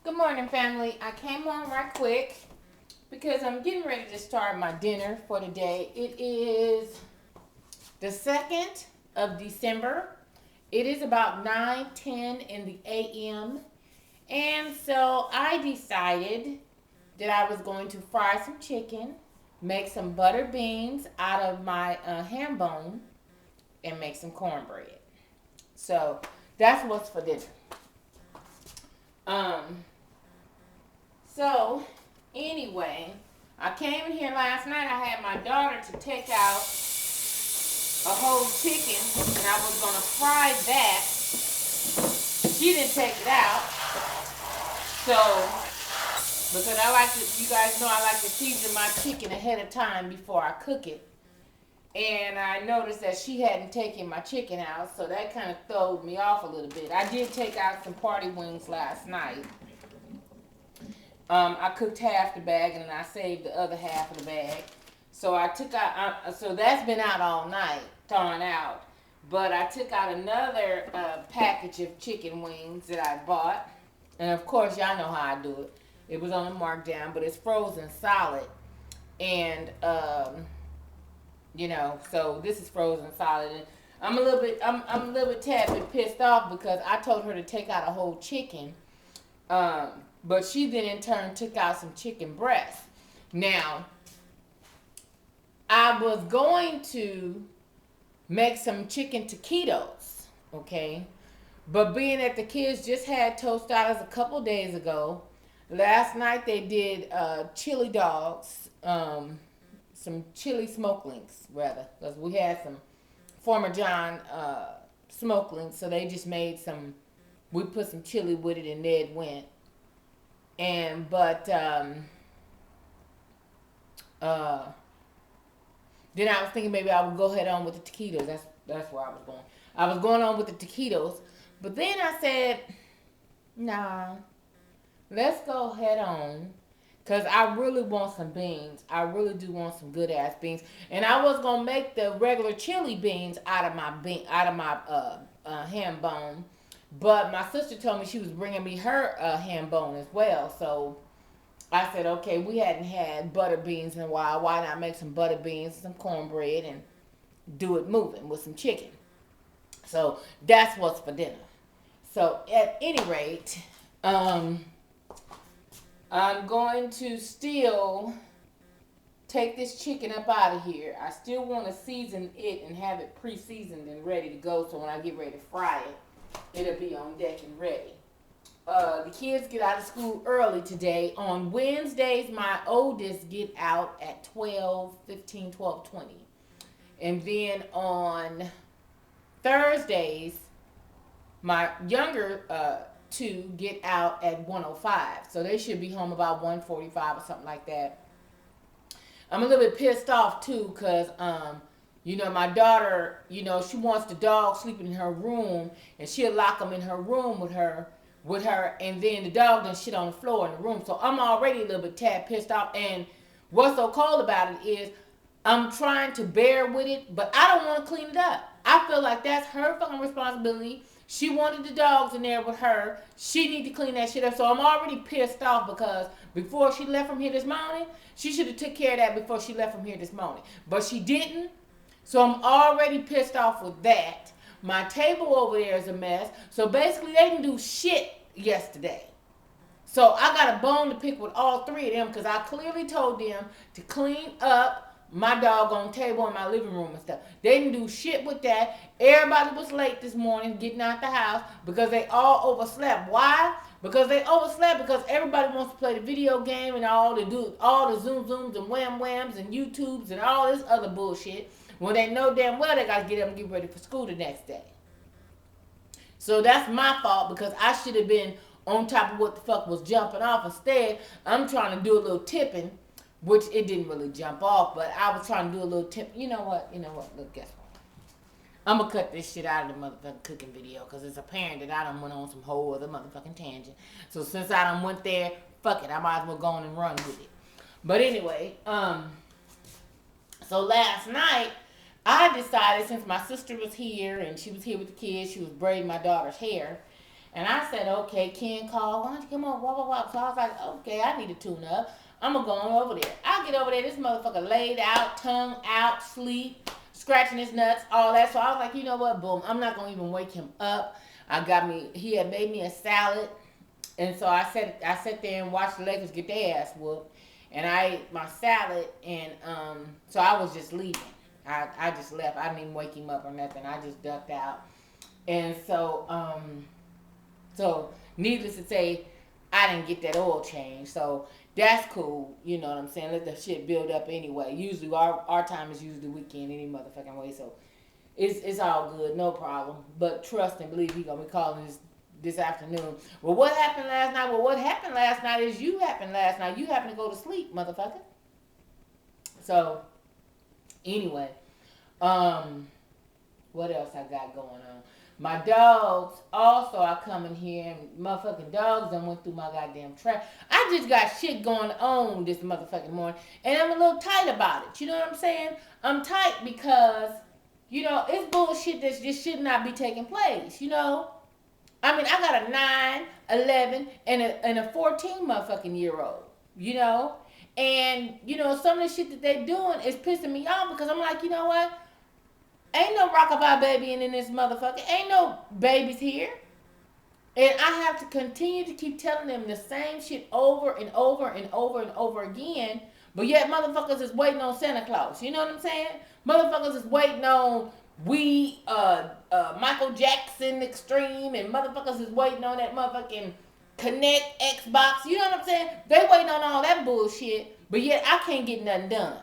Good morning, family. I came on right quick because I'm getting ready to start my dinner for the day. It is the 2nd of December. It is about 9:10 in the a.m. And so I decided that I was going to fry some chicken, make some butter beans out of my ham bone, and make some cornbread. So that's what's for dinner. Um, So, anyway, I came in here last night. I had my daughter to take out a whole chicken, and I was gonna fry that. She didn't take it out, so because I like to, you guys know I like to season my chicken ahead of time before I cook it. And I noticed that she hadn't taken my chicken out, so that kind of throwed me off a little bit. I did take out some party wings last night. I cooked half the bag and then I saved the other half of the bag. So I took out, so that's been out all night, thawing out. But I took out another package of chicken wings that I bought. And of course, y'all know how I do it. It was on the markdown, but it's frozen solid. And, so this is frozen solid. And I'm a little bit tad bit pissed off because I told her to take out a whole chicken. But she then in turn took out some chicken breast. Now, I was going to make some chicken taquitos, okay? But being that the kids just had tostadas a couple days ago, last night they did chili dogs, some chili smoke links, rather, because we had some Former John smoke links, so they just made some, we put some chili with it and Ned went. And but uh, then I was thinking maybe I would go ahead on with the taquitos. That's where I was going. I was going on with the taquitos, but then I said, nah, let's go head on, cause I really want some beans. I really do want some good ass beans, and I was gonna make the regular chili beans out of my ham bone. But my sister told me she was bringing me her ham bone as well. So I said, okay, we hadn't had butter beans in a while. Why not make some butter beans, some cornbread, and do it moving with some chicken? So that's what's for dinner. So at any rate, um, I'm going to still take this chicken up out of here. I still want to season it and have it pre-seasoned and ready to go. So when I get ready to fry it, it'll be on deck and ready. The kids get out of school early today. On Wednesdays, my oldest get out at 12:15, 12:20. And then on Thursdays, my younger two get out at 1:05. So they should be home about 1:45 or something like that. I'm a little bit pissed off too because my daughter, she wants the dog sleeping in her room, and she'll lock him in her room with her, and then the dog done shit on the floor in the room. So I'm already a little bit tad pissed off. And what's so cold about it is I'm trying to bear with it, but I don't want to clean it up. I feel like that's her fucking responsibility. She wanted the dogs in there with her. She need to clean that shit up. So I'm already pissed off because before she left from here this morning, she should have took care of that before she left from here this morning. But she didn't. So I'm already pissed off with that. My table over there is a mess. So basically they didn't do shit yesterday. So I got a bone to pick with all three of them because I clearly told them to clean up my doggone table in my living room and stuff. They didn't do shit with that. Everybody was late this morning getting out the house because they all overslept. Why? Because they overslept because everybody wants to play the video game and all the zoom zooms and wham whams and YouTubes and all this other bullshit when they know damn well they gotta get up and get ready for school the next day. So that's my fault because I should have been on top of what the fuck was jumping off. Instead, I'm trying to do a little tipping, which it didn't really jump off, but I was trying to do a little tip. You know what? Look, guess what? I'm gonna cut this shit out of the motherfucking cooking video because it's apparent that I done went on some whole other motherfucking tangent. So since I done went there, fuck it, I might as well go on and run with it. But anyway, so last night I decided, since my sister was here and she was here with the kids, she was braiding my daughter's hair, And I said, okay, Ken called. Why don't you come on? Blah, blah, blah. So I was like, okay, I need to tune up. I'm going to go on over there. I get over there. This motherfucker laid out, tongue out, sleep, scratching his nuts, all that. So I was like, you know what? Boom. I'm not going to even wake him up. He had made me a salad. And so I sat there and watched the Lakers get their ass whooped. And I ate my salad. And so I was just leaving. I just left. I didn't even wake him up or nothing. I just ducked out. And so needless to say, I didn't get that oil change. So that's cool. You know what I'm saying? Let the shit build up anyway. Usually our time is usually the weekend any motherfucking way. So it's all good, no problem. But trust and believe he gonna be calling this afternoon. Well, what happened last night? Well, what happened last night is you happened last night. You happened to go to sleep, motherfucker. So anyway, what else I got going on? My dogs also are coming here and motherfucking dogs done went through my goddamn trash. I just got shit going on this motherfucking morning and I'm a little tight about it. You know what I'm saying? I'm tight because, you know, it's bullshit that just should not be taking place, you know? I mean, I got a 9, 11, and a 14 motherfucking year old, you know? And, you know, some of the shit that they doing is pissing me off because I'm like, you know what? Ain't no rockabye baby in this motherfucker. Ain't no babies here. And I have to continue to keep telling them the same shit over and over and over and over again. But yet motherfuckers is waiting on Santa Claus. You know what I'm saying? Motherfuckers is waiting on Michael Jackson Extreme. And motherfuckers is waiting on that motherfucking Connect Xbox. You know what I'm saying? They waiting on all that bullshit. But yet I can't get nothing done.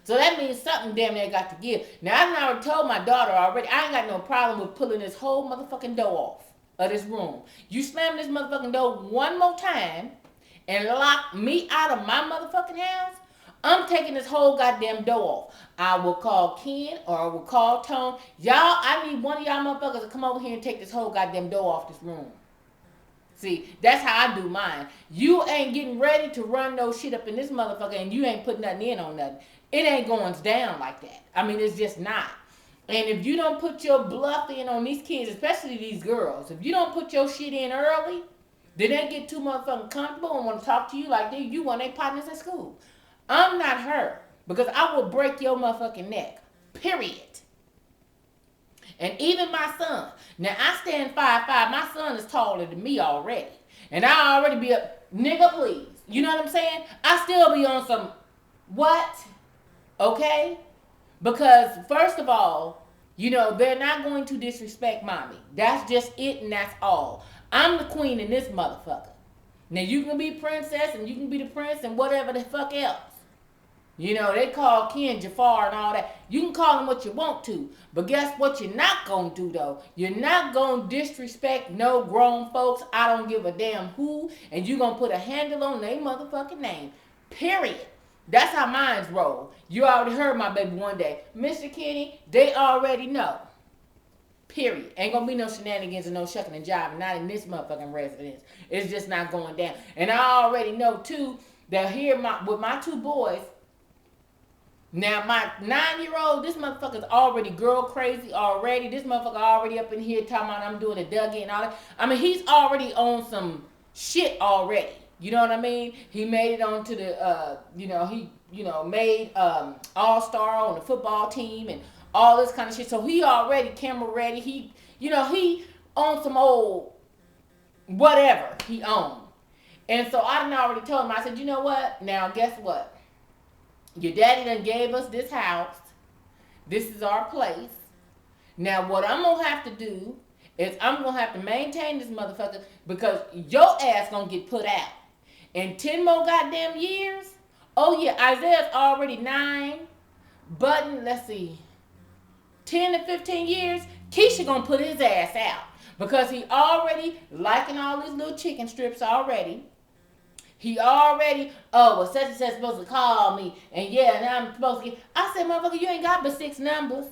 So that means something damn near got to give. Now, I already told my daughter already, I ain't got no problem with pulling this whole motherfucking door off of this room. You slam this motherfucking door one more time and lock me out of my motherfucking house, I'm taking this whole goddamn door off. I will call Ken or I will call Tone. Y'all, I need one of y'all motherfuckers to come over here and take this whole goddamn door off this room. See, that's how I do mine. You ain't getting ready to run no shit up in this motherfucker and you ain't putting nothing in on nothing. It ain't going down like that. I mean, it's just not. And if you don't put your bluff in on these kids, especially these girls, if you don't put your shit in early, then they get too motherfucking comfortable and want to talk to you like you one of their partners at school. I'm not her because I will break your motherfucking neck. Period. And even my son. Now, I stand 5'5". My son is taller than me already. And I already be a nigga, please. You know what I'm saying? I still be on some what? Okay? Because, first of all, you know, they're not going to disrespect mommy. That's just it and that's all. I'm the queen in this motherfucker. Now, you can be princess and you can be the prince and whatever the fuck else. You know, they call Ken Jafar and all that. You can call him what you want to. But guess what you're not going to do, though? You're not going to disrespect no grown folks. I don't give a damn who. And you're going to put a handle on their motherfucking name. Period. That's how mines roll. You already heard my baby one day. Mr. Kenny, they already know. Period. Ain't gonna be no shenanigans and no shucking and jiving. Not in this motherfucking residence. It's just not going down. And I already know, too, that here with my two boys, now my 9-year-old, this motherfucker's already girl crazy already. This motherfucker already up in here talking about I'm doing a Dougie and all that. I mean, he's already on some shit already. You know what I mean? He made it onto the, made all-star on the football team and all this kind of shit. So he already camera ready. He on some old whatever he owned. And so I done already told him, I said, you know what? Now, guess what? Your daddy done gave us this house. This is our place. Now, what I'm going to have to do is I'm going to have to maintain this motherfucker because your ass going to get put out. In 10 more goddamn years, oh yeah, Isaiah's already 9, Button, let's see, 10 to 15 years, Keisha gonna put his ass out. Because he already liking all these little chicken strips already. He already, such and such supposed to call me. And yeah, now I'm supposed to get, I said, motherfucker, you ain't got but 6 numbers.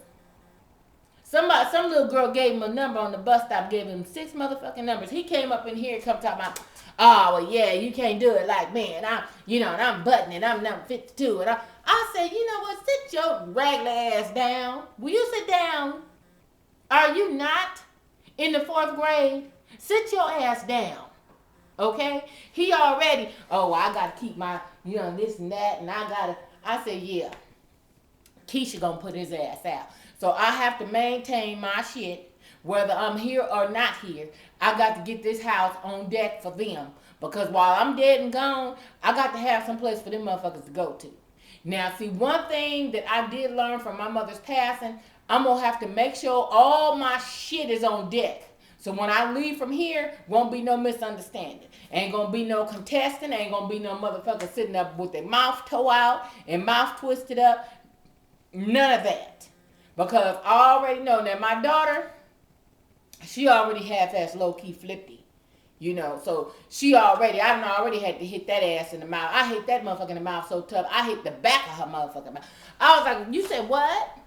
Some little girl gave him a number on the bus stop, gave him 6 motherfucking numbers. He came up in here and come talking about, oh, well, yeah, you can't do it like me. And I'm Button and I'm number 52. And I said, you know what, sit your regular ass down. Will you sit down? Are you not? in the 4th grade. Sit your ass down. Okay? He already, oh, I gotta keep my, this and that, and I said, yeah, Keisha gonna put his ass out. So I have to maintain my shit, whether I'm here or not here. I got to get this house on deck for them. Because while I'm dead and gone, I got to have some place for them motherfuckers to go to. Now, see, one thing that I did learn from my mother's passing, I'm gonna have to make sure all my shit is on deck. So when I leave from here, won't be no misunderstanding. Ain't gonna be no contesting. Ain't gonna be no motherfucker sitting up with their mouth toe out and mouth twisted up. None of that. Because I already know that my daughter, she already half-ass low-key flippy. So she already, I done already had to hit that ass in the mouth. I hit that motherfucker in the mouth so tough, I hit the back of her motherfucking mouth. I was like, you said what?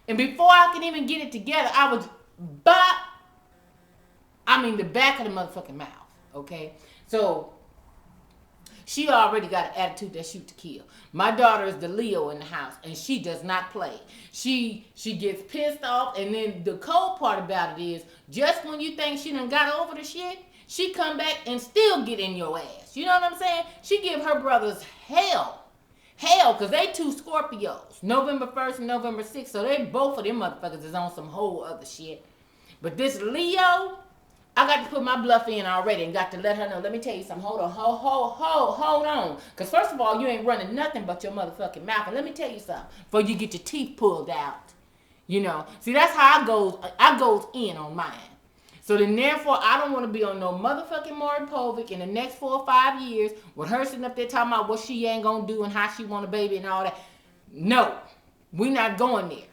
And before I could even get it together, I was the back of the motherfucking mouth. Okay? So she already got an attitude that shoot to kill. My daughter is the Leo in the house, and she does not play. She gets pissed off, and then the cold part about it is, just when you think she done got over the shit, she come back and still get in your ass. You know what I'm saying? She give her brothers hell. Hell, because they 2 Scorpios. November 1st and November 6th, so they both of them motherfuckers is on some whole other shit. But this Leo, I got to put my bluff in already and got to let her know. Let me tell you something. Hold on. Because first of all, you ain't running nothing but your motherfucking mouth. And let me tell you something. Before you get your teeth pulled out. See, that's how I goes in on mine. So then therefore, I don't want to be on no motherfucking Maury Povich in the next 4 or 5 years with her sitting up there talking about what she ain't going to do and how she want a baby and all that. No. We not going there.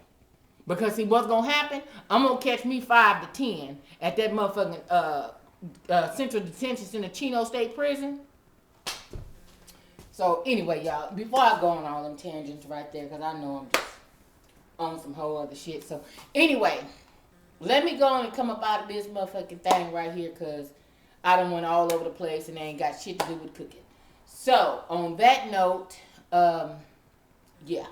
Because see, what's going to happen? I'm going to catch me 5 to 10 at that motherfucking Central Detention Center, Chino State Prison. So anyway, y'all, before I go on all them tangents right there, because I know I'm just on some whole other shit. So anyway, let me go on and come up out of this motherfucking thing right here, because I done went all over the place and they ain't got shit to do with cooking. So on that note, yeah.